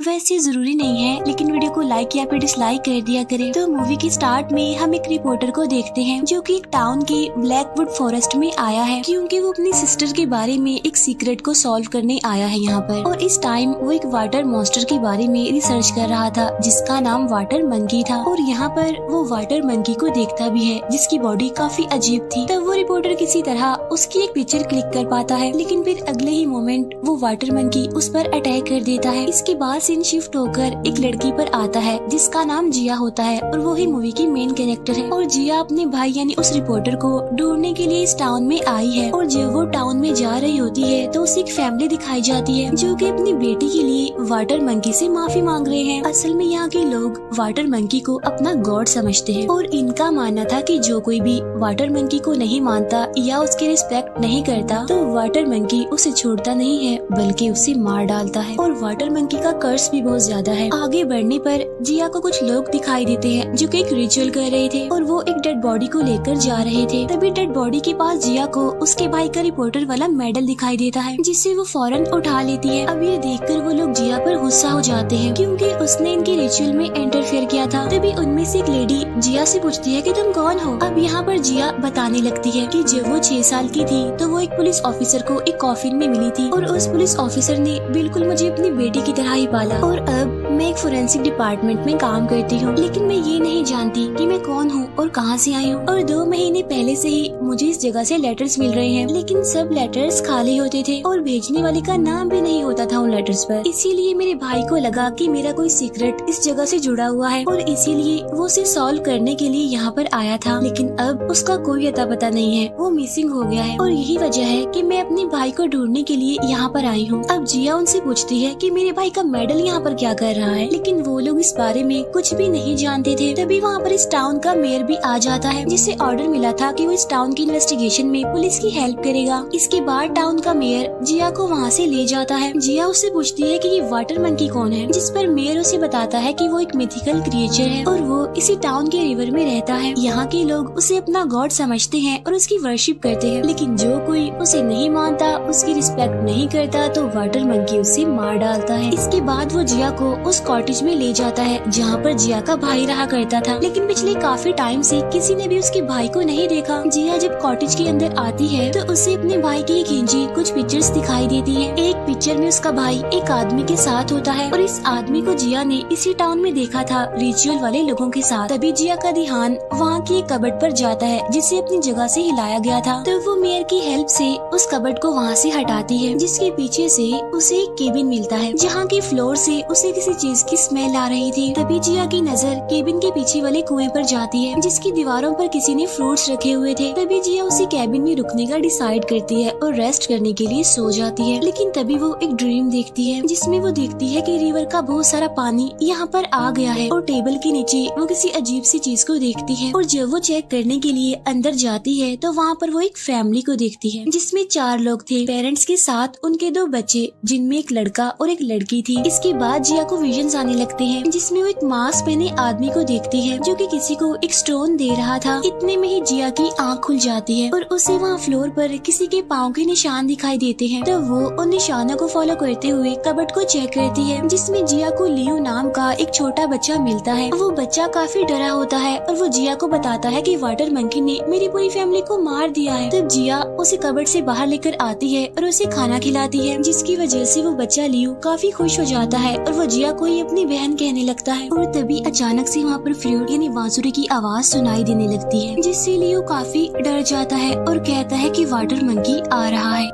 वैसे जरूरी नहीं है, लेकिन वीडियो को लाइक या फिर डिसलाइक कर दिया करें। तो मूवी की स्टार्ट में हम एक रिपोर्टर को देखते हैं जो कि एक टाउन के ब्लैकवुड फॉरेस्ट में आया है, क्योंकि वो अपनी सिस्टर के बारे में एक सीक्रेट को सॉल्व करने आया है यहाँ पर। और इस टाइम वो एक वाटर मॉन्स्टर के बारे में रिसर्च कर रहा था जिसका नाम वाटर मंकी था। और यहाँ पर वो वाटर मंकी को देखता भी है जिसकी बॉडी काफी अजीब थी। तब वो रिपोर्टर किसी तरह उसकी एक पिक्चर क्लिक कर पाता है, लेकिन फिर अगले ही मोमेंट वो वाटर मंकी उस पर अटैक कर देता है। इसके बाद सीन शिफ्ट होकर एक लड़की पर आता है जिसका नाम जिया होता है और वो ही मूवी की मेन कैरेक्टर है। और जिया अपने भाई यानी उस रिपोर्टर को ढूंढने के लिए इस टाउन में आई है। और जब वो टाउन में जा रही होती है तो उसे एक फैमिली दिखाई जाती है जो कि अपनी बेटी के लिए वाटर मंकी से माफी मांग रहे हैं। असल में यहाँ के लोग वाटर मंकी को अपना गॉड समझते हैं और इनका मानना था कि जो कोई भी वाटर मंकी को नहीं मानता या उसकी रिस्पेक्ट नहीं करता तो वाटर मंकी उसे छोड़ता नहीं है बल्कि उसे मार डालता है। और वाटर मंकी का कर्स भी बहुत ज्यादा है। आगे बढ़ने पर जिया को कुछ लोग दिखाई देते हैं जो कि एक रिचुअल कर रहे थे और वो एक डेड बॉडी को लेकर जा रहे थे। तभी डेड बॉडी के पास जिया को उसके भाई का रिपोर्टर वाला मेडल दिखाई देता है जिसे वो फौरन उठा लेती है। अब ये देखकर वो लोग जिया पर गुस्सा हो जाते हैं क्योंकि उसने इनके रिचुअल में इंटरफेयर किया था। तभी उनमें से एक लेडी जिया से पूछती है कि तुम कौन हो। अब यहाँ पर जिया बताने लगती है कि जब वो 6 साल की थी तो वो एक पुलिस ऑफिसर को एक कॉफिन में मिली थी और उस पुलिस ऑफिसर ने बिल्कुल मुझे अपनी बेटी की तरह ही पाला। और अब मैं एक फोरेंसिक डिपार्टमेंट में काम करती हूँ, लेकिन मैं ये नहीं जानती कि मैं कौन हूँ और कहाँ से आई हूँ। और 2 महीने पहले से ही मुझे इस जगह से लेटर्स मिल रहे हैं, लेकिन सब लेटर्स खाली होते थे और भेजने वाले का नाम भी नहीं होता था उन लेटर्स पर। इसीलिए मेरे भाई को लगा कि मेरा कोई सीक्रेट इस जगह से जुड़ा हुआ है और इसीलिए वो उसे सॉल्व करने के लिए यहाँ पर आया था। लेकिन अब उसका कोई अता पता नहीं है, वो मिसिंग हो गया है और यही वजह है कि मैं अपने भाई को ढूंढने के लिए यहाँ पर आई हूँ। अब जिया उनसे पूछती है कि मेरे भाई का मेडल यहाँ पर क्या कर रहा है, लेकिन वो लोग इस बारे में कुछ भी नहीं जानते थे। तभी वहाँ पर इस टाउन का मेयर भी आ जाता है जिसे ऑर्डर मिला था कि वो इस टाउन की इन्वेस्टिगेशन में पुलिस की हेल्प करेगा। इसके बाद टाउन का मेयर जिया को वहाँ से ले जाता है। जिया उससे पूछती है कि ये वाटर मंकी कौन है, जिस पर मेयर उसे बताता है कि वो एक मिथिकल क्रिएचर है और वो इसी टाउन के रिवर में रहता है। यहाँ के लोग उसे अपना गॉड समझते हैं और उसकी वर्शिप करते हैं, लेकिन जो कोई उसे नहीं मानता, उसकी रिस्पेक्ट नहीं करता तो वाटर मंकी उसे मार डालता है। इसके बाद वो जिया को उस कॉटेज में ले जाता है जहाँ पर जिया का भाई रहा करता था, लेकिन पिछले काफी टाइम से किसी ने भी उसके भाई को नहीं देखा। जिया जब कॉटेज के अंदर आती है तो उसे अपने भाई की खींची कुछ पिक्चर्स दिखाई देती है। एक पिक्चर में उसका भाई एक आदमी के साथ होता है और इस आदमी को जिया ने इसी टाउन में देखा था रिचुअल वाले लोगों के साथ। तभी जिया का ध्यान वहाँ की एक कबर्ड पर जाता है जिसे अपनी जगह से हिलाया गया था। तो वो मेयर की हेल्प से उस कबर्ड को वहाँ से हटाती है, जिसके पीछे से उसे एक केबिन मिलता है जहाँ की फ्लोर से उसे किसी चीज की स्मेल आ रही थी। तभी जिया की नजर केबिन के पीछे वाले कुएं पर जाती है जिसकी दीवारों पर किसी ने फ्रूट्स रखे हुए थे। तभी जिया उसी केबिन में रुकने का डिसाइड करती है और रेस्ट करने के लिए सो जाती है। लेकिन तभी वो एक ड्रीम देखती है जिसमें वो देखती है कि रिवर का बहुत सारा पानी यहाँ पर आ गया है और टेबल के नीचे वो किसी अजीब सी चीज को देखती है। और जब वो चेक करने के लिए अंदर जाती है तो वहाँ पर वो एक फैमिली को देखती है जिसमें 4 लोग थे, पेरेंट्स के साथ उनके 2 बच्चे जिनमें एक लड़का और एक लड़की थी। इसके बाद जिया को विजन्स आने लगते हैं जिसमें वो एक मास्क पहने आदमी को देखती है जो कि किसी को एक स्टोन दे रहा था। इतने में ही जिया की आँख खुल जाती है और उसे वहाँ फ्लोर पर किसी के पाँव के निशान दिखाई देते हैं। तो वो उन निशानों को फॉलो करते हुए कबर्ड को चेक करती है जिसमें जिया को लियो नाम का एक छोटा बच्चा मिलता है। वो बच्चा काफी डरा होता है और वो जिया को बताता है कि वाटर मंकी ने मेरी पूरी फैमिली को मार दिया है। तब जिया उसे कबर्ड से बाहर लेकर आती है और उसे खाना खिलाती है, जिसकी वजह से वो बच्चा लियो काफी खुश हो जाता है और वो जिया को ही अपनी बहन कहने लगता है। और तभी अचानक से वहाँ पर फ्लूट यानी बांसुरी की आवाज सुनाई देने लगती है जिससे लियो काफी डर जाता है और कहता है कि वाटर मंकी आ रहा है।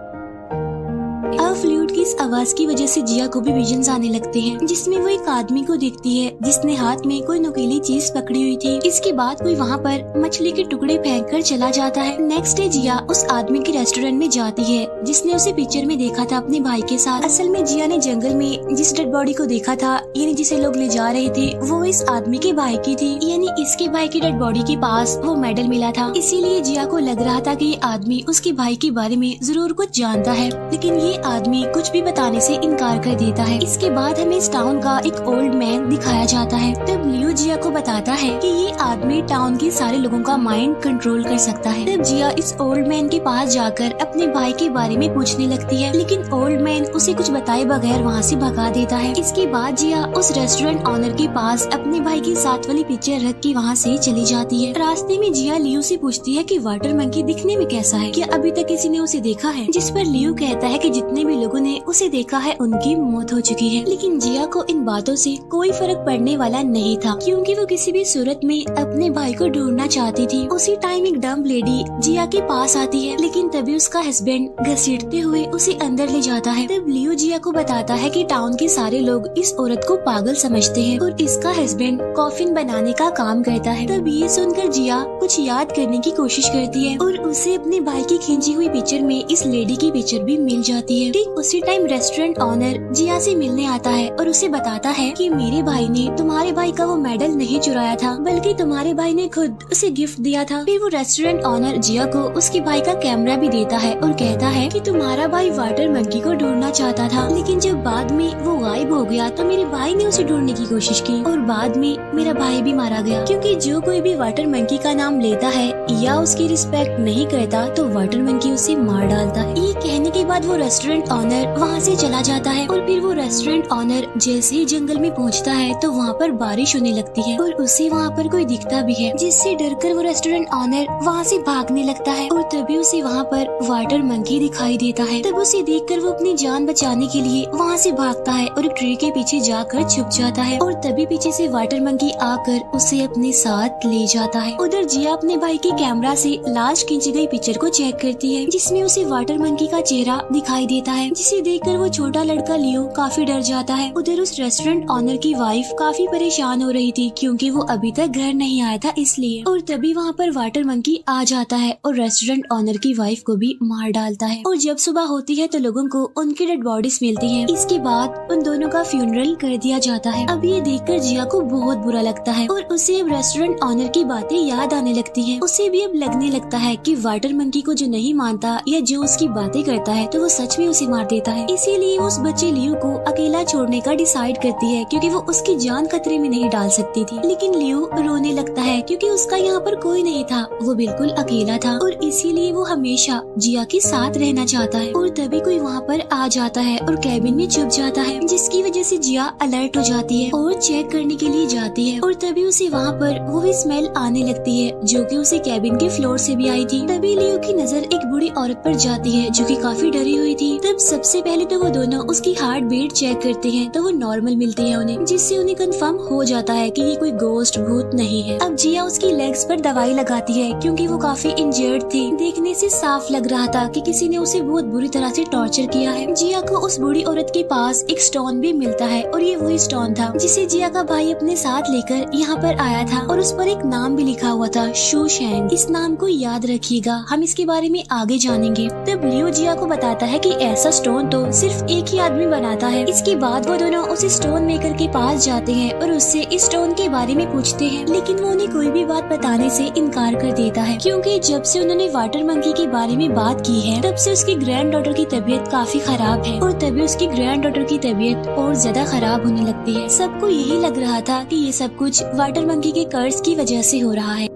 अब फ्लूट की इस आवाज की वजह से जिया को भी विजन्स आने लगते हैं जिसमें वो एक आदमी को देखती है जिसने हाथ में कोई नुकीली चीज पकड़ी हुई थी। इसके बाद कोई वहाँ पर मछली के टुकड़े फेंक कर चला जाता है। नेक्स्ट डे जिया उस आदमी के रेस्टोरेंट में जाती है जिसने उसे पिक्चर में देखा था अपने भाई के साथ। असल में जिया ने जंगल में जिस डेड बॉडी को देखा था यानी जिसे लोग ले जा रहे थे वो इस आदमी के भाई की थी, यानी इसके भाई की डेड बॉडी के पास वो मेडल मिला था। इसीलिए जिया को लग रहा था कि ये आदमी उसके भाई के बारे में जरूर कुछ जानता है, लेकिन ये आदमी कुछ भी भी बताने से इनकार कर देता है। इसके बाद हमें इस टाउन का एक ओल्ड मैन दिखाया जाता है। तब लियो जिया को बताता है कि ये आदमी टाउन के सारे लोगों का माइंड कंट्रोल कर सकता है। तब जिया इस ओल्ड मैन के पास जाकर अपने भाई के बारे में पूछने लगती है, लेकिन ओल्ड मैन उसे कुछ बताए बगैर वहाँ से भगा देता है। इसके बाद जिया उस रेस्टोरेंट ऑनर के पास अपने भाई की साथ वाली पिक्चर रख के वहाँ से चली जाती है। रास्ते में जिया लियो से पूछती है कि वाटर मंकी दिखने में कैसा है, क्या अभी तक किसी ने उसे देखा है? जिस पर लियो कहता है कि जितने भी लोगों ने उसे देखा है उनकी मौत हो चुकी है। लेकिन जिया को इन बातों से कोई फर्क पड़ने वाला नहीं था, क्योंकि वो किसी भी सूरत में अपने भाई को ढूंढना चाहती थी। उसी टाइम एक डम्ब लेडी जिया के पास आती है, लेकिन तभी उसका हस्बैंड घसीटते हुए उसे अंदर ले जाता है। तब लियो जिया को बताता है कि टाउन के सारे लोग इस औरत को पागल समझते हैं और इसका हस्बैंड कॉफिन बनाने का काम करता है। तब ये सुनकर जिया कुछ याद करने की कोशिश करती है और उसे अपने भाई की खींची हुई पिक्चर में इस लेडी की पिक्चर भी मिल जाती है। ठीक उसी टाइम रेस्टोरेंट ऑनर जिया से मिलने आता है और उसे बताता है कि मेरे भाई ने तुम्हारे भाई का वो मेडल नहीं चुराया था, बल्कि तुम्हारे भाई ने खुद उसे गिफ्ट दिया था। फिर वो रेस्टोरेंट ऑनर जिया को उसके भाई का कैमरा भी देता है और कहता है कि तुम्हारा भाई वाटर मंकी को ढूंढना चाहता था, लेकिन जब बाद में वो गायब हो गया तो मेरे भाई ने उसे ढूंढने की कोशिश की और बाद में मेरा भाई भी मारा गया, क्योंकि जो कोई भी वाटर मंकी का नाम लेता है या उसकी रिस्पेक्ट नहीं करता तो वाटर मंकी उसे मार डालता है। ये कहने के बाद वो रेस्टोरेंट ऑनर वहाँ से चला जाता है और फिर वो रेस्टोरेंट ऑनर जैसे ही जंगल में पहुँचता है तो वहाँ पर बारिश होने लगती है और उसे वहाँ पर कोई दिखता भी है, जिससे डरकर वो रेस्टोरेंट ऑनर वहाँ से भागने लगता है और तभी उसे वहाँ पर वाटर मंकी दिखाई देता है। तब उसे देखकर वो अपनी जान बचाने के लिए वहाँ से भागता है और एक ट्री के पीछे जाकर छुप जाता है और तभी पीछे से वाटर मंकी आकर उसे अपने साथ ले जाता है। उधर जिया अपने भाई के कैमरा से लास्ट खींची गई पिक्चर को चेक करती है, जिसमें उसे वाटर मंकी का चेहरा दिखाई देता है, जिसे देखकर वो छोटा लड़का लियो काफी डर जाता है। उधर उस रेस्टोरेंट ऑनर की वाइफ काफी परेशान हो रही थी, क्योंकि वो अभी तक घर नहीं आया था इसलिए, और तभी वहाँ पर वाटर मंकी आ जाता है और रेस्टोरेंट ऑनर की वाइफ को भी मार डालता है। और जब सुबह होती है तो लोगों को उनकी डेड बॉडीज मिलती है। इसके बाद उन दोनों का फ्यूनरल कर दिया जाता है। अब ये देखकर जिया को बहुत बुरा लगता है और उसे अब रेस्टोरेंट ऑनर की बातें याद आने लगती हैं। उसे भी अब लगने लगता है कि वाटर मंकी को जो नहीं मानता या जो उसकी बातें करता है तो वो सच में उसे मार देता है। इसीलिए वो उस बच्चे लियो को अकेला छोड़ने का डिसाइड करती है, क्योंकि वो उसकी जान खतरे में नहीं डाल सकती थी। लेकिन लियो रोने लगता है क्योंकि उसका यहाँ पर कोई नहीं था, वो बिल्कुल अकेला था और इसीलिए वो हमेशा जिया के साथ रहना चाहता है। और तभी कोई वहाँ पर आ जाता है और कैबिन में छुप जाता है, जिसकी वजह से जिया अलर्ट हो जाती है और चेक करने के लिए जाती है और तभी उसे वहाँ पर वो स्मेल आने लगती है जो कि उसे कैबिन के फ्लोर से भी आई थी। तभी लियो की नजर एक बूढ़ी औरत पर जाती है जो कि काफी डरी हुई थी। तब सबसे पहले तो वो दोनों उसकी हार्ट बीट चेक करते हैं तो वो नॉर्मल मिलती है उन्हें, जिससे उन्हें कंफर्म हो जाता है कि ये कोई गोस्ट भूत नहीं है। अब जिया उसकी लेग्स पर दवाई लगाती है क्योंकि वो काफी इंजर्ड थी। देखने से साफ लग रहा था कि किसी ने उसे बहुत बुरी तरह से टॉर्चर किया है। जिया को उस बूढ़ी औरत के पास एक स्टोन भी मिलता है और ये वही स्टोन था जिसे जिया का भाई अपने साथ लेकर यहाँ पर आया था और उस पर एक नाम भी लिखा हुआ था, शू शेंग। इस नाम को याद रखिएगा, हम इसके बारे में आगे जानेंगे। तब लियो जिया को बताता है कि ऐसा स्टोन तो सिर्फ एक ही आदमी बनाता है। इसके बाद वो दोनों उस स्टोन मेकर के पास जाते हैं और उससे इस स्टोन के बारे में पूछते हैं, लेकिन वो उन्हें कोई भी बात बताने से इनकार कर देता है, क्योंकि जब से उन्होंने वाटर मंकी के बारे में बात की है तब से उसकी ग्रैंड डॉटर की तबीयत काफी खराब है और तभी उसकी ग्रैंड डॉटर की तबीयत और ज्यादा खराब होने लगती है। सबको यही लग रहा था कि ये सब कुछ वाटर मंकी के कर्ज की वजह से हो रहा है।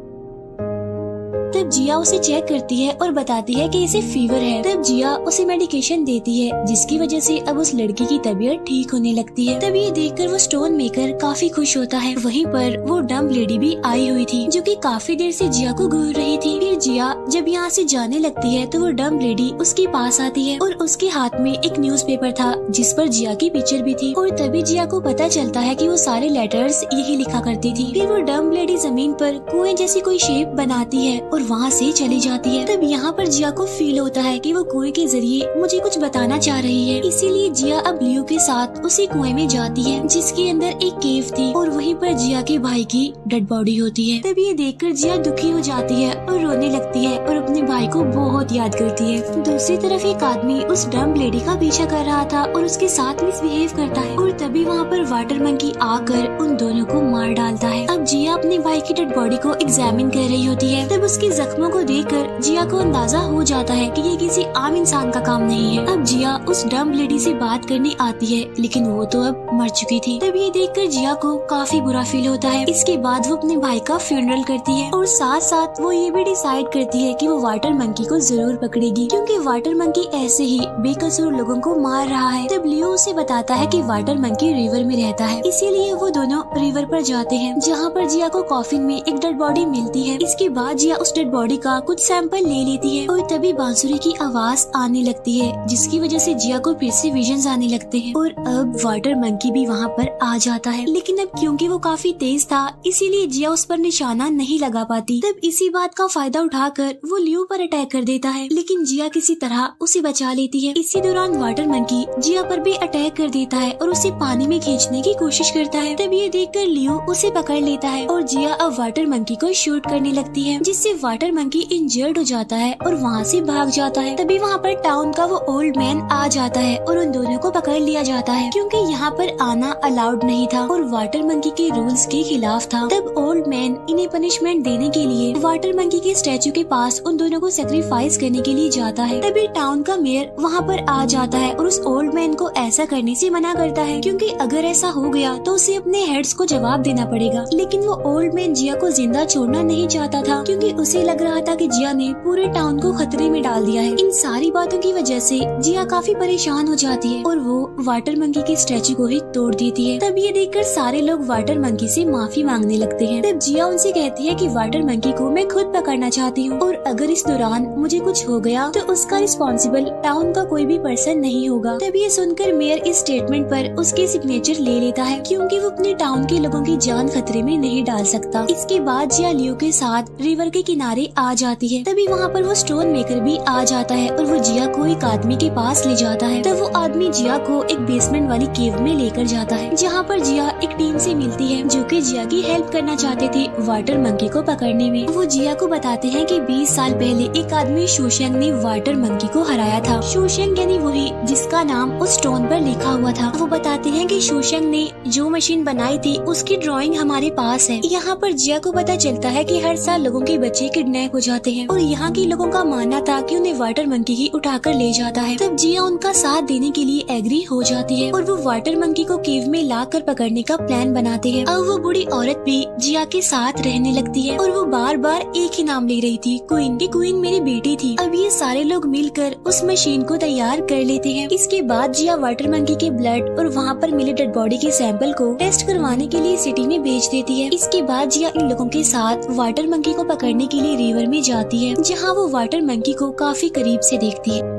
तब जिया उसे चेक करती है और बताती है कि इसे फीवर है। तब जिया उसे मेडिकेशन देती है, जिसकी वजह से अब उस लड़की की तबीयत ठीक होने लगती है। तब ये देखकर वो स्टोन मेकर काफी खुश होता है। वहीं पर वो डम्ब लेडी भी आई हुई थी जो कि काफी देर से जिया को घूर रही थी। फिर जिया जब यहाँ से जाने लगती है तो वो डम्ब लेडी उसके पास आती है और उसके हाथ में एक न्यूज़पेपर था जिस पर जिया की पिक्चर भी थी और तभी जिया को पता चलता है कि वो सारे लेटर्स यही लिखा करती थी। फिर वो डम्ब लेडी जमीन पर कुएं जैसी कोई शेप बनाती है और वहाँ से चली जाती है। तब यहाँ पर जिया को फील होता है कि वो कुएं के जरिए मुझे कुछ बताना चाह रही है, इसीलिए जिया अब लियो के साथ उसी कुएं में जाती है जिसके अंदर एक केव थी और वहीं पर जिया के भाई की डेड बॉडी होती है। तब ये देखकर जिया दुखी हो जाती है और रोने लगती है और अपने भाई को बहुत याद करती है। दूसरी तरफ एक आदमी उस डम्ब लेडी का पीछा कर रहा था और उसके साथ मिसबिहेव करता है और तभी वहाँ पर वाटर मंकी आकर उन दोनों को मार डालता है। अब जिया अपने भाई की डेड बॉडी को एग्जामिन कर रही होती है। तब उसके जख्मों को देखकर जिया को अंदाजा हो जाता है कि ये किसी आम इंसान का काम नहीं है। अब जिया उस डम्ब लेडी से बात करने आती है, लेकिन वो तो अब मर चुकी थी। तब ये देखकर जिया को काफी बुरा फील होता है। इसके बाद वो अपने भाई का फ्यूनरल करती है और साथ साथ वो ये भी डिसाइड करती है कि वो वाटर मंकी को जरूर पकड़ेगी, क्योंकि वाटर मंकी ऐसे ही बेकसूर लोगों को मार रहा है। तब लियो उसे बताता है कि वाटर मंकी रिवर में रहता है, इसीलिए वो दोनों रिवर पर जाते हैं, जहाँ पर जिया को कॉफिन में एक डेड बॉडी मिलती है। इसके बाद जिया उस डेड बॉडी का कुछ सैंपल ले लेती है और तभी बांसुरी की आवाज आने लगती है, जिसकी वजह से जिया को फिर से विजन्स आने लगते हैं। और अब वाटर मंकी भी वहाँ पर आ जाता है, लेकिन अब क्योंकि वो काफी तेज था इसीलिए जिया उस पर निशाना नहीं लगा पाती। तब इसी बात का फायदा उठाकर वो लियो पर अटैक कर देता है, लेकिन जिया किसी तरह उसे बचा लेती है। इसी दौरान वाटर मंकी जिया पर भी अटैक कर देता है और उसे पानी में खींचने की कोशिश करता है। तब ये देखकर लियो उसे पकड़ लेता है और जिया अब वाटर मंकी को शूट करने लगती है, जिससे वाटर मंकी इंजर्ड हो जाता है और वहाँ से भाग जाता है। तभी वहाँ पर टाउन का वो ओल्ड मैन आ जाता है और उन दोनों को पकड़ लिया जाता है, क्योंकि यहाँ पर आना अलाउड नहीं था और वाटर मंकी के रूल्स के खिलाफ था। तब ओल्ड मैन इन्हें पनिशमेंट देने के लिए वाटर मंकी के स्टैचू के पास उन दोनों को सेक्रीफाइस करने के लिए जाता है। तभी टाउन का मेयर वहाँ पर आ जाता है और उस ओल्ड मैन को ऐसा करने से मना करता है, क्योंकि अगर ऐसा हो गया तो उसे अपने हेड्स को जवाब देना पड़ेगा। लेकिन वो ओल्ड मैन जिया को जिंदा छोड़ना नहीं चाहता था, क्योंकि उसे लग रहा था कि जिया ने पूरे टाउन को खतरे में डाल दिया है। इन सारी बातों की वजह से जिया काफी परेशान हो जाती है और वो वाटर मंकी के स्टैचू को ही तोड़ देती है। तब ये देखकर सारे लोग वाटर मंकी से माफी मांगने लगते हैं। तब जिया उनसे कहती है कि वाटर मंकी को मैं खुद पकड़ना चाहती हूँ और अगर इस दौरान मुझे कुछ हो गया तो उसका रिस्पॉन्सिबल टाउन का कोई भी पर्सन नहीं होगा। तब ये सुनकर मेयर इस स्टेटमेंट पर उसके सिग्नेचर ले लेता है, क्योंकि वो अपने टाउन के लोगों की जान खतरे में नहीं डाल सकता। इसके बाद जिया लियो के साथ रिवर के किनारे आ जाती है। तभी वहाँ पर वो स्टोन मेकर भी आ जाता है और वो जिया को एक आदमी के पास ले जाता है। तब वो आदमी जिया को एक बेसमेंट वाली केव में लेकर जाता है, जहाँ पर जिया एक टीम से मिलती है जो कि जिया की हेल्प करना चाहते थे वाटर मंकी को पकड़ने में। वो जिया को बताते हैं कि 20 साल पहले एक आदमी शोशंग ने वाटर मंकी को हराया था। शोशंग यानी वही जिसका नाम उस स्टोन पर लिखा हुआ था। वो बताते हैं कि शोशंग ने जो मशीन बनाई थी उसकी ड्राइंग हमारे पास है। यहाँ पर जिया को पता चलता है कि हर साल लोगों के बच्चे किडनैप हो जाते हैं और यहाँ के लोगों का मानना था कि उन्हें वाटर मंकी ही उठाकर ले जाता है। तब जिया उनका साथ देने के लिए एग्री हो जाती है और वो वाटर मंकी को केव में लाकर पकड़ने का प्लान बनाते हैं। अब वो बूढ़ी औरत भी जिया के साथ रहने लगती है और वो बार बार एक ही नाम ले रही थी, क्वीन की क्वीन मेरी बेटी थी। अब ये सारे लोग मिलकर उस मशीन को तैयार कर लेते हैं। इसके बाद जिया वाटर मंकी के ब्लड और वहाँ पर मिले डेड बॉडी के सैंपल को टेस्ट करवाने के लिए सिटी में भेज देती है। इसके बाद जिया इन लोगों के साथ वाटर मंकी को पकड़ने के लिए रिवर में जाती है, जहाँ वो वाटर मंकी को काफी करीब से देखती है।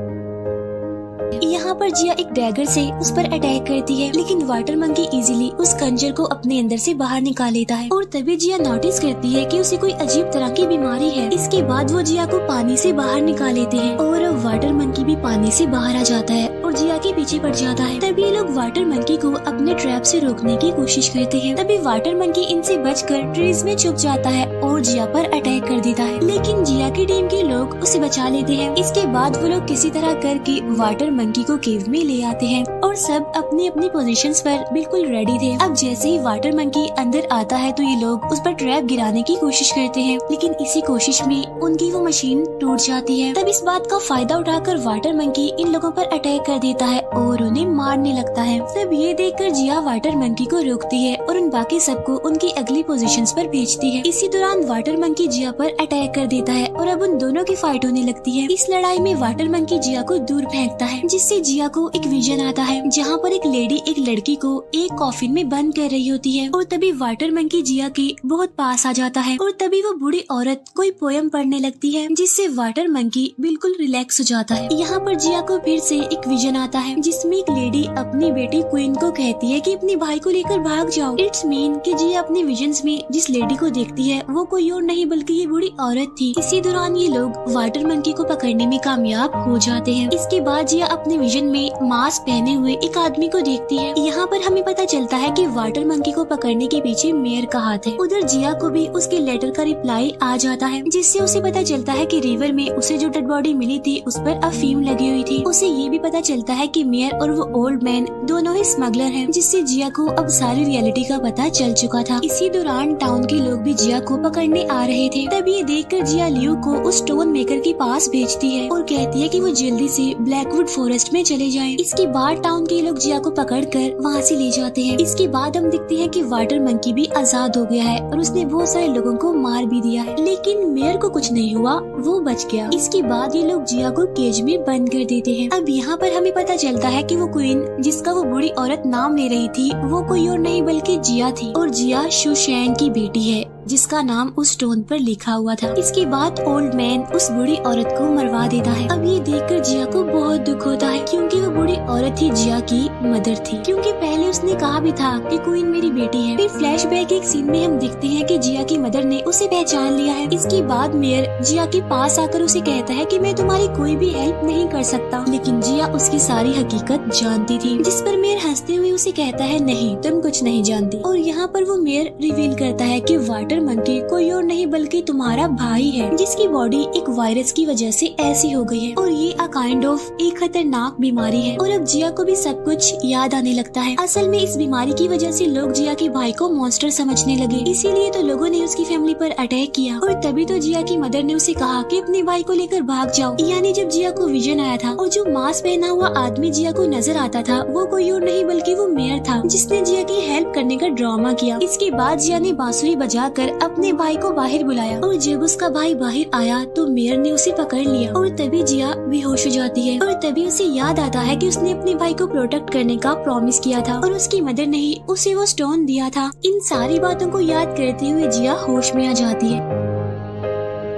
यहाँ पर जिया एक डैगर से उस पर अटैक करती है, लेकिन वाटर मंकी इजीली उस खंजर को अपने अंदर से बाहर निकाल लेता है और तभी जिया नोटिस करती है कि उसे कोई अजीब तरह की बीमारी है। इसके बाद वो जिया को पानी से बाहर निकाल लेते हैं और वाटर मंकी भी पानी से बाहर आ जाता है और जिया के पीछे पड़ जाता है। तभी ये लोग वाटर मंकी को अपने ट्रैप से रोकने की कोशिश करते हैं। तभी वाटर मंकी इनसे बचकर ट्रीज में छुप जाता है और जिया पर अटैक कर देता है, लेकिन जिया की टीम के लोग उसे बचा लेते हैं। इसके बाद वो लोग किसी तरह करके वाटर मंकी को केव में ले आते हैं और सब अपनी अपनी पोजीशंस पर बिल्कुल रेडी थे। अब जैसे ही वाटर मंकी अंदर आता है तो ये लोग उस पर ट्रैप गिराने की कोशिश करते हैं, लेकिन इसी कोशिश में उनकी वो मशीन टूट जाती है। तब इस बात का फायदा उठाकर वाटर मंकी इन लोगों पर अटैक कर देता है और उन्हें मारने लगता है। तब ये देखकर जिया वाटर मंकी को रोकती है और उन बाकी सबको उनकी अगली पोजीशंस पर भेजती है। इसी दौरान वाटर मंकी जिया पर अटैक कर देता है और अब उन दोनों की फाइट होने लगती है। इस लड़ाई में वाटर मंकी जिया को दूर फेंकता है, जिससे जिया को एक विजन आता है जहाँ पर एक लेडी एक लड़की को एक कॉफिन में बंद कर रही होती है और तभी वाटर मंकी जिया के बहुत पास आ जाता है और तभी वो बूढ़ी औरत कोई पोयम पढ़ने लगती है, जिससे वाटर मंकी बिल्कुल रिलैक्स हो जाता है। यहाँ पर जिया को फिर से एक विजन आता है जिसमें एक लेडी अपनी बेटी क्वीन को कहती है कि अपने भाई को लेकर भाग जाओ। इट्स मीन कि जिया अपने विजन्स में जिस लेडी को देखती है वो कोई और नहीं बल्कि ये बूढ़ी औरत थी। इसी दौरान ये लोग वाटर मंकी को पकड़ने में कामयाब हो जाते हैं। इसके बाद जिया अपने विजन में मास्क पहने हुए एक आदमी को देखती है। यहाँ पर हमें पता चलता है कि वाटर मंकी को पकड़ने के पीछे मेयर का हाथ है। उधर जिया को भी उसके लेटर का रिप्लाई आ जाता है, जिससे उसे पता चलता है कि रिवर में उसे जो डेड बॉडी मिली थी उस पर अफीम लगी हुई थी। उसे ये भी पता चलता है कि मेयर और वो ओल्ड मैन दोनों ही स्मगलर हैं, जिससे जिया को अब सारी रियलिटी का पता चल चुका था। इसी दौरान टाउन के लोग भी जिया को पकड़ने आ रहे थे। तब ये देखकर जिया लियू को उस स्टोन मेकर के पास भेजती है और कहती है कि वो जल्दी से ब्लैकवुड फॉरेस्ट में चले जाएं। इसके बाद टाउन के लोग जिया को पकड़कर वहाँ से ले जाते हैं। इसके बाद हम देखते हैं कि वाटर मंकी भी आजाद हो गया है और उसने बहुत सारे लोगों को मार भी दिया है, लेकिन मेयर को कुछ नहीं हुआ, वो बच गया। इसके बाद ये लोग जिया को केज में बंद कर देते हैं। अब यहाँ पर हमें पता चलता है कि वो क्वीन जिसका वो बुरी औरत नाम ले रही थी वो कोई और नहीं बल्कि जिया थी, और जिया शुशैन की बेटी है जिसका नाम उस स्टोन पर लिखा हुआ था। इसके बाद ओल्ड मैन उस बुरी औरत को मरवा देता है। अब ये देखकर जिया को बहुत दुख होता है, क्योंकि वो बुरी औरत ही जिया की मदर थी, क्योंकि पहले उसने कहा भी था कि क्वीन मेरी बेटी है। फिर फ्लैशबैक एक सीन में हम देखते हैं कि जिया की मदर ने उसे पहचान लिया है। इसके बाद मेयर जिया के पास आकर उसे कहता है कि मैं तुम्हारी कोई भी हेल्प नहीं कर सकता, लेकिन जिया उसकी सारी हकीकत जानती थी, जिस पर मेयर हंसते हुए उसे कहता है नहीं, तुम कुछ नहीं जानती। और यहाँ पर वो मेयर रिवील करता है कि वाटर मंकी कोई और नहीं बल्कि तुम्हारा भाई है, जिसकी बॉडी एक वायरस की वजह से ऐसी हो गई है, और ये अ काइंड ऑफ एक खतरनाक बीमारी है। और अब जिया को भी सब कुछ याद आने लगता है। असल में इस बीमारी की वजह से लोग जिया के भाई को मॉन्स्टर समझने लगे, इसीलिए तो लोगों ने उसकी फैमिली पर अटैक किया। और तभी तो जिया की मदर ने उसे कहा कि अपने भाई को लेकर भाग जाओ। यानी जब जिया को विजन आया था और जो मास्क पहना हुआ आदमी जिया को नजर आता था वो कोई और नहीं बल्कि वो मेयर था, जिसने जिया की हेल्प करने का ड्रामा किया। इसके बाद जिया ने बांसुरी बजाकर अपने भाई को बाहर बुलाया, और जब उसका भाई बाहर आया तो मेयर ने उसे पकड़ लिया, और तभी जिया बेहोश हो जाती है। और तभी उसे याद आता है कि उसने अपने भाई को प्रोटेक्ट करने का प्रॉमिस किया था और उसकी मदर ने ही उसे वो स्टोन दिया था। इन सारी बातों को याद करते हुए जिया होश में आ जाती है।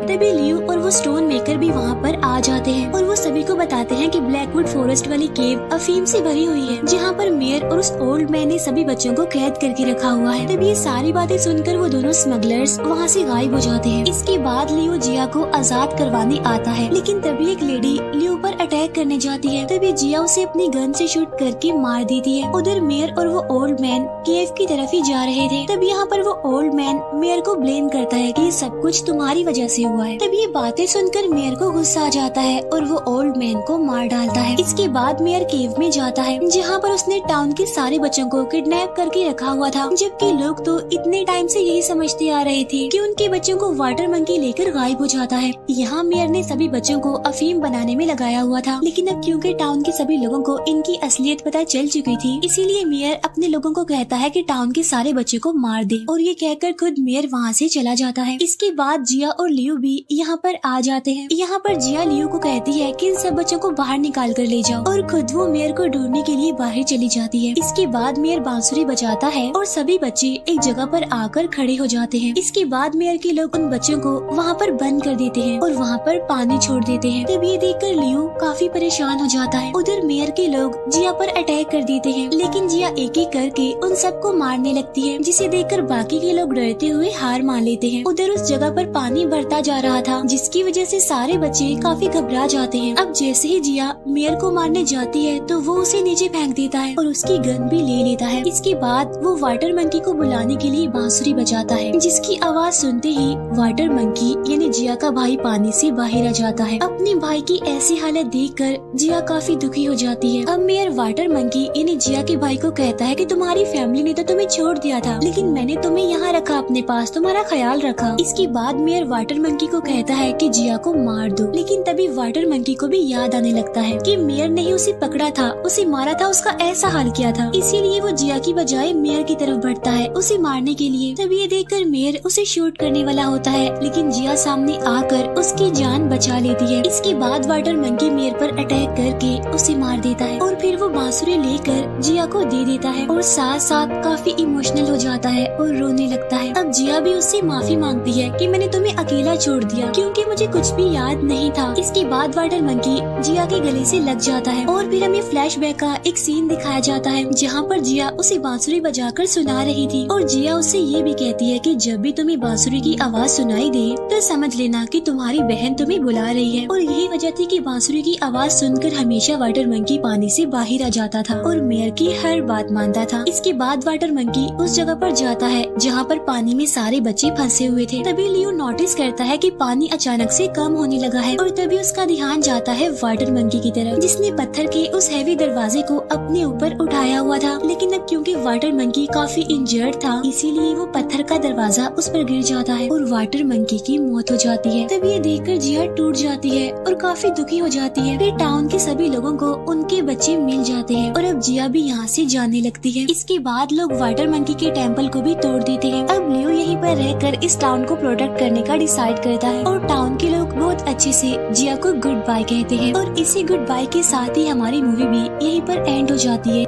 तभी लियू और वो स्टोन मेकर भी वहाँ पर आ जाते हैं और वो सभी को बताते हैं कि ब्लैकवुड फॉरेस्ट वाली केव अफीम से भरी हुई है, जहाँ पर मेयर और उस ओल्ड मैन ने सभी बच्चों को कैद करके रखा हुआ है। तभी ये सारी बातें सुनकर वो दोनों स्मगलर्स वहाँ से गायब हो जाते हैं। इसके बाद लियू जिया को आजाद करवाने आता है, लेकिन तभी एक लेडी लियू पर अटैक करने जाती है। तभी जिया उसे अपनी गन से शूट करके मार देती है। उधर मेयर और वो ओल्ड मैन केव की तरफ ही जा रहे थे। तब यहाँ पर वो ओल्ड मैन मेयर को ब्लेम करता है कि ये सब कुछ तुम्हारी वजह से हुआ है। तब ये बातें सुनकर मेयर को गुस्सा आ जाता है और वो ओल्ड मैन को मार डालता है। इसके बाद मेयर केव में जाता है, जहाँ पर उसने टाउन के सारे बच्चों को किडनैप करके रखा हुआ था, जबकि लोग तो इतने टाइम से यही समझते आ रहे थे कि उनके बच्चों को वाटर मंकी लेकर गायब हो जाता है। यहाँ मेयर ने सभी बच्चों को अफीम बनाने में लगाया हुआ था, लेकिन अब क्योंकि टाउन के सभी लोगों को इनकी असलियत पता चल चुकी थी, इसीलिए मेयर अपने लोगों को कहता है कि टाउन के सारे बच्चों को मार दे, और ये कहकर खुद मेयर वहाँ से चला जाता है। इसके बाद जिया और लियू भी यहाँ पर आ जाते हैं। यहाँ पर जिया लियू को कहती है कि इन सब बच्चों को बाहर निकाल कर ले जाओ, और खुद वो मेयर को ढूंढने के लिए बाहर चली जाती है। इसके बाद मेयर बांसुरी बजाता है और सभी बच्चे एक जगह पर आकर खड़े हो जाते हैं। इसके बाद मेयर के लोग उन बच्चों को वहाँ पर बंद कर देते हैं और वहाँ पर पानी छोड़ देते हैं। तब ये देखकर लियू काफी परेशान हो जाता है। उधर मेयर के लोग जिया पर अटैक कर देते हैं, लेकिन जिया एक एक करके उन सबको मारने लगती है, जिसे देखकर बाकी के लोग डरते हुए हार मान लेते हैं। उधर उस जगह पर पानी बढ़ता जा रहा था, जिसकी वजह से सारे बच्चे काफी घबरा जाते हैं। अब जैसे ही जिया मेयर को मारने जाती है तो वो उसे नीचे फेंक देता है और उसकी गन भी ले लेता है। इसके बाद वो वाटर मंकी को बुलाने के लिए बांसुरी बजाता है, जिसकी आवाज सुनते ही वाटर मंकी यानी जिया का भाई पानी से बाहर आ जाता है। अपने भाई की ऐसी हालत देखकर जिया काफी दुखी हो जाती है। अब मेयर वाटर मंकी यानी जिया के भाई को कहता है कि तुम्हारी फैमिली ने तो तुम्हें छोड़ दिया था, लेकिन मैंने तुम्हें यहाँ रखा अपने पास, तुम्हारा ख्याल रखा। इसके बाद मेयर वाटर मंकी को कहता है कि जिया को मार दो, लेकिन तभी वाटर मंकी को भी याद आने लगता है कि मेयर ने ही उसे पकड़ा था, उसे मारा था, उसका ऐसा हाल किया था, इसीलिए वो जिया की बजाय मेयर की तरफ बढ़ता है उसे मारने के लिए। तभी ये देखकर मेयर उसे शूट करने वाला होता है, लेकिन जिया सामने आकर उसकी जान बचा लेती है। इसके बाद वाटर मंकी मेयर पर अटैक करके उसे मार देता है और फिर वो बांसुरी लेकर जिया को दे देता है और साथ साथ काफी इमोशनल हो जाता है और रोने लगता है। अब जिया भी उससे माफी मांगती है कि मैंने तुम्हें अकेला छोड़ दिया क्योंकि मुझे कुछ भी याद नहीं था। इसके बाद वाटर मंकी जिया के गले से लग जाता है और फिर हमें फ्लैशबैक का एक सीन दिखाया जाता है जहाँ पर जिया उसे बांसुरी बजाकर सुना रही थी और जिया उससे ये भी कहती है कि जब भी तुम्हें बांसुरी की आवाज सुनाई दे तो समझ लेना कि तुम्हारी बहन तुम्हें बुला रही है। और यही वजह थी कि बांसुरी की आवाज सुनकर हमेशा वाटर मंकी पानी से बाहर आ जाता था और मेयर की हर बात मानता था। इसके बाद वाटर मंकी उस जगह पर जाता है जहाँ पर पानी में सारे बच्चे फंसे हुए थे। तभी लियो नोटिस करता है कि पानी अचानक से कम होने लगा है और तभी उसका ध्यान जाता है वाटर मंकी की तरफ जिसने पत्थर के उस हैवी दरवाजे को अपने ऊपर उठाया हुआ था। लेकिन अब क्योंकि वाटर मंकी काफी इंजर्ड था इसीलिए वो पत्थर का दरवाजा उस पर गिर जाता है और वाटर मंकी की मौत हो जाती है। तब ये देखकर जिया टूट जाती है और काफी दुखी हो जाती है। फिर टाउन के सभी लोगों को उनके बच्चे मिल जाते हैं और अब जिया भी यहाँ से जाने लगती है। इसके बाद लोग वाटर मंकी के टेम्पल को भी तोड़ देते हैं। अब लियो यहीं पर रहकर इस टाउन को प्रोटेक्ट करने का डिसाइड करता है और टाउन के लोग बहुत अच्छे से जिया को गुड बाय कहते हैं और इसी गुड बाय के साथ ही हमारी मूवी भी यहीं पर एंड हो जाती है।